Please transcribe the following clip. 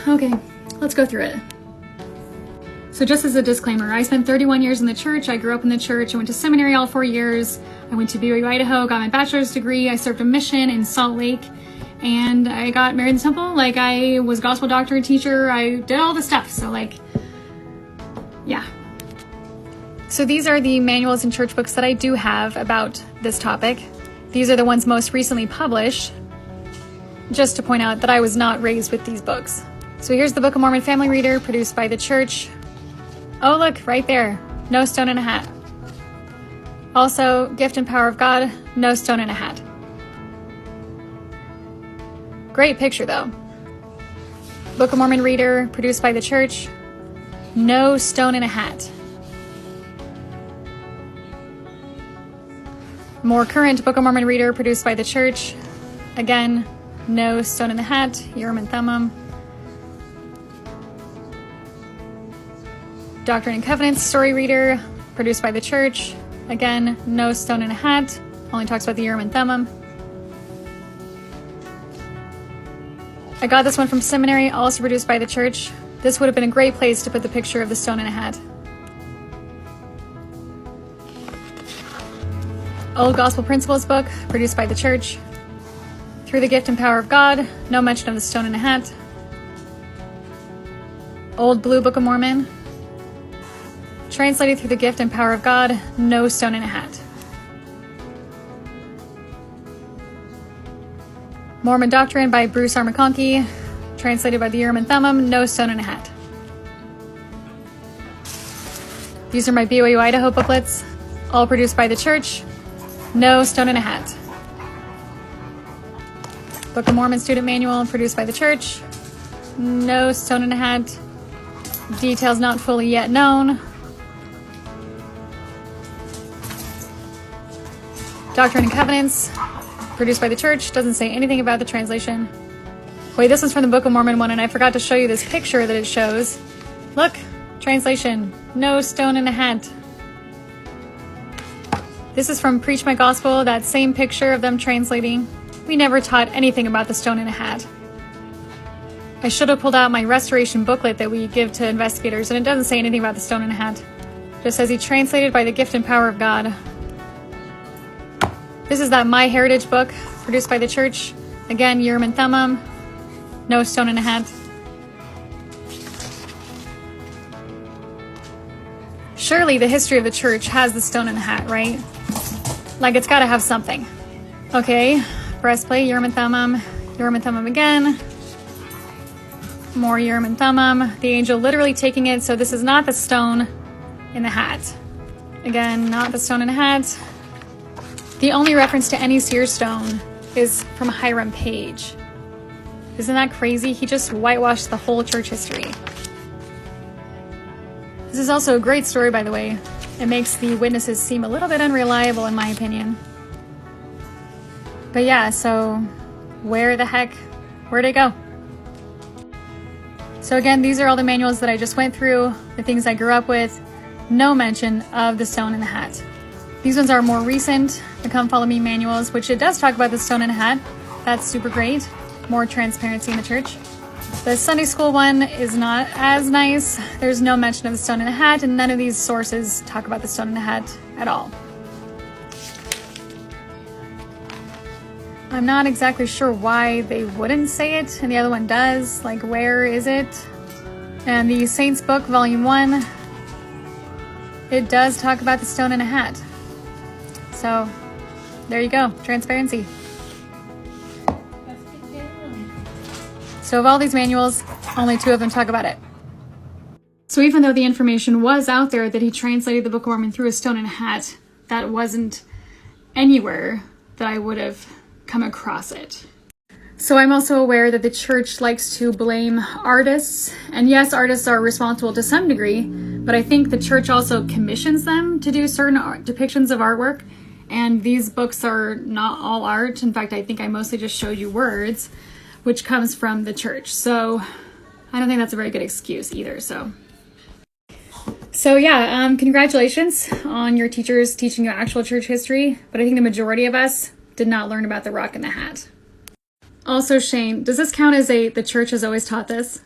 Okay, let's go through it. So just as a disclaimer, I spent 31 years in the church. I grew up in the church. I went to seminary all 4 years. I went to BYU, Idaho, got my bachelor's degree. I served a mission in Salt Lake, and I got married in the temple. Like, I was gospel doctorate teacher. I did all this stuff. So, like, yeah. So these are the manuals and church books that I do have about this topic. These are the ones most recently published, just to point out that I was not raised with these books. So here's the Book of Mormon Family Reader, produced by the church. Oh, look, right there. No stone in a hat. Also, Gift and Power of God, no stone in a hat. Great picture, though. Book of Mormon Reader, produced by the church. No stone in a hat. More current Book of Mormon Reader, produced by the church. Again, no stone in the hat, Urim and Thummim. Doctrine and Covenants Story Reader, produced by the church. Again, no stone in a hat, only talks about the Urim and Thummim. I got this one from seminary, also produced by the church. This would have been a great place to put the picture of the stone in a hat. Old Gospel Principles book, produced by the church. Through the Gift and Power of God, no mention of the stone in a hat. Old Blue Book of Mormon, translated through the Gift and Power of God, no stone in a hat. Mormon Doctrine by Bruce R. McConkie, translated by the Urim and Thummim, no stone in a hat. These are my BYU Idaho booklets, all produced by the church, no stone in a hat. Book of Mormon Student Manual, produced by the church, no stone in a hat. Details not fully yet known. Doctrine and Covenants, produced by the church, doesn't say anything about the translation. Wait, this one's from the Book of Mormon one, and I forgot to show you this picture that it shows. Look, translation, no stone in a hat. This is from Preach My Gospel, that same picture of them translating. We never taught anything about the stone in a hat. I should have pulled out my restoration booklet that we give to investigators, and it doesn't say anything about the stone in a hat. It just says he translated by the Gift and Power of God. This is that My Heritage book, produced by the church. Again, Urim and Thummim, no stone in a hat. Surely the history of the church has the stone in the hat, right? Like, it's got to have something. Okay, breastplate, Urim and Thummim again. More Urim and Thummim. The angel literally taking it, so this is not the stone in the hat. Again, not the stone in the hat. The only reference to any Seer Stone is from Hiram Page. Isn't that crazy? He just whitewashed the whole church history. This is also a great story, by the way. It makes the witnesses seem a little bit unreliable, in my opinion. But yeah, so where'd it go? So again, these are all the manuals that I just went through, the things I grew up with. No mention of the stone in the hat. These ones are more recent, the Come Follow Me manuals, which it does talk about the stone in a hat. That's super great. More transparency in the church. The Sunday school one is not as nice. There's no mention of the stone in the hat, and none of these sources talk about the stone in the hat at all. I'm not exactly sure why they wouldn't say it, and the other one does. Like, where is it? And the Saints Book, Volume 1, it does talk about the stone in a hat. So, there you go, transparency. So of all these manuals, only 2 of them talk about it. So even though the information was out there that he translated the Book of Mormon through a stone in a hat, that wasn't anywhere that I would have come across it. So I'm also aware that the church likes to blame artists, and yes, artists are responsible to some degree, but I think the church also commissions them to do certain depictions of artwork, and these books are not all art. In fact, I think I mostly just showed you words, which comes from the church. So I don't think that's a very good excuse either. So yeah, congratulations on your teachers teaching you actual church history, but I think the majority of us did not learn about the rock in the hat. Also, Shane, does this count as the church has always taught this?